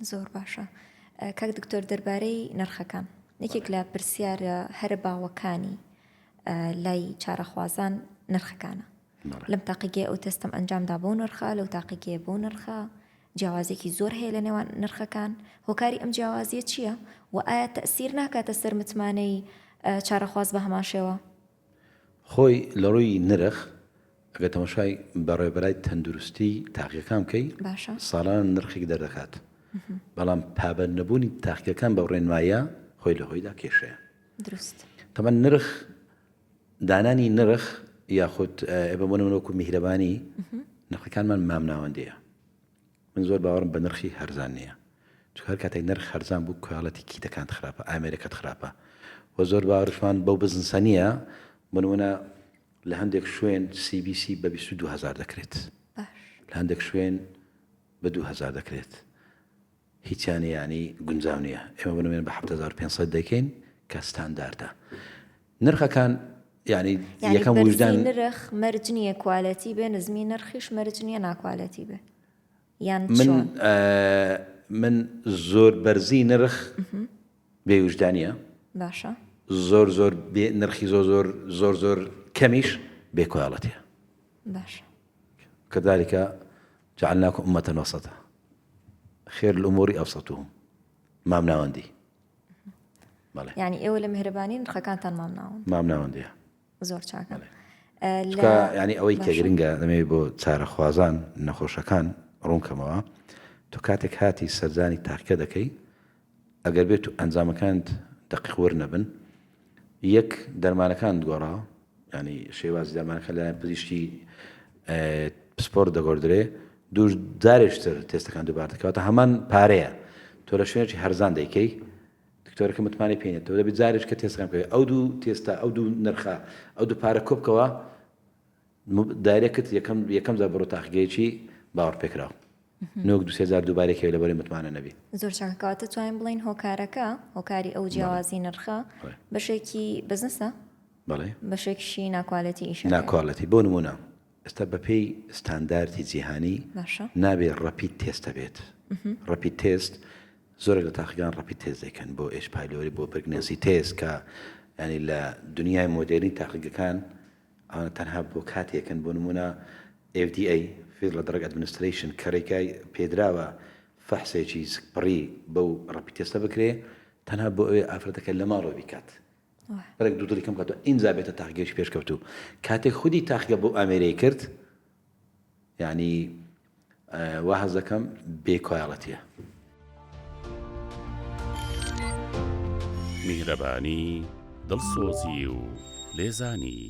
زۆر باشە. کاک دکتۆر دەربارەی نرخەکان یەکێک لە پرسیارە هەر باوەکانی لای چارەخوازان نرخەکانە. لەم تاقیگێ ئەو تستم ئەنجامدا بۆ نرخە لەو تاقیگێ بۆ نرخە جیاوازێکی زۆر هەیە لە نێوان نرخەکان. هۆکاری ئەم جیاوازیە چییە؟ و ئایا تەسیر ناکاتە سەر متمانەی چارەخواز بە هەمان شێوە؟ خۆی لە ڕووی نرخ ئەگە تەماشای بەڕێبەرای تەندروستی تاقیەکان بکەی ساڵان نرخێک دەردەکات. بەڵام پابەند نەبوونی تاقیەکان بە ڕێنمایە خۆی لە خۆیدا کێشەیە. دروست. تەمەن نرخ دانانی نرخ یاخود بەمونەوەکو میهرەبانی نرخەکانمان مامناوەندەیە. من زۆر باوەڕم بە نرخی هەرزان نییە. چون هەر کاتێک نرخ هەرزان بوو کوالەتی کیتەکان خراپە، ئامێرەکەت خراپە. و زۆر باوەڕشمان بەو بزنسە نییە بنمونە لە هەندێک شوێن CBC بە 22,000 دەکرێت. لە هەندێک شوێن بە 2,000 دەکرێت. هیچیان ینی گونجاو نییە. ئێمە بنمێن بە 7,500 دەکەین کە ستانداردە. نرخەکان ینی یەکەم وجدان نرخ مەرج نییە کوالەتی بێ، نزمی نرخیش مەرج نییە ناکوالەتی بێ. یان من زۆر بەرزی نرخ بێوجدانیە. باشە. زۆر نرخی زۆر کەمیش بێکوالەتیە. باشە. كذلك جعلناكم أمة وسطا خير الأمور أوسطهم مامناوندي. يعني ئێوە لە میهرەبانی نرخەکانتان مامناوندی زۆر چاکە. ینی ئەوەی کە گرنگە دەمێ بۆ چارەخوازان نەخۆشەکان ڕوونکەمەوە تۆ کاتێک هاتی سەرزانی تاقیکە دەکەی ئەگەر بێت و ئەنجامەکانت دقیق وەرنەبن یەک دەرمانەکان گۆڕا ینی شێوازی دەرمانەکە لە پزیشکی پسپۆرت دەگۆڕدرێ دوو جارێشتر تێستەکان دووبار دەکەواتە هەمان پارەیە. تۆ لە شوێنێکی هەرزان دەیکەی دکتۆرەکە متمانی پێێنێتەوە دەبێت جارێش کە تێستەکان بکەوێت ئەو دوو تێستا ئەو دوو نرخە ئەو دوو پارە کۆبکەوە دایرێکت یەکەم زار بڕۆ تاقیگەیەکی باوەڕ پێکراوە. نۆک 2,000 دووبارێکەوە لەبەری متمانە نەبی. زۆر چاکەکەواتە توانین بڵین هۆکاری ئەو جیاوازی نرخە بەشێکی بزنسە؟ بەڵێ. بەشێکشی ناکوالەتی ئیش ناکوالەتی. بۆ نمونە ئێستا بەپێی ستانداردی جیهانی نابێت ڕەپید تێستە بێت. ڕەپید تێست زۆرێک لە تاقیگان ڕەپید تێست دەکەن بۆ ئێش پایلۆری بۆ پرگنەنسی تێست کە ینی لە دنیای مۆدێرنی تاقیگەکان ئەوە تەنها بۆ کاتێکن بۆ نمونە FDA Federal Drug Administration کەڕێکای پێدراوە فەحسێکی پڕی بەو ڕەپید تێستە بکرێ تەنها بۆ ئەوێ ئافرەتەکە لە ماڵەوە بیکات. بەرەك دوو دڵی کەم کاتەوە ئینجا بێتە تاقیگەیەکی پێشکەوتوو. کاتێک خودی تاقیگە بۆ ئامێرەی کرد ینی وا هەز دەکەم بێکوالەتیە. میهرەبانی دڵسۆزی و لێزانی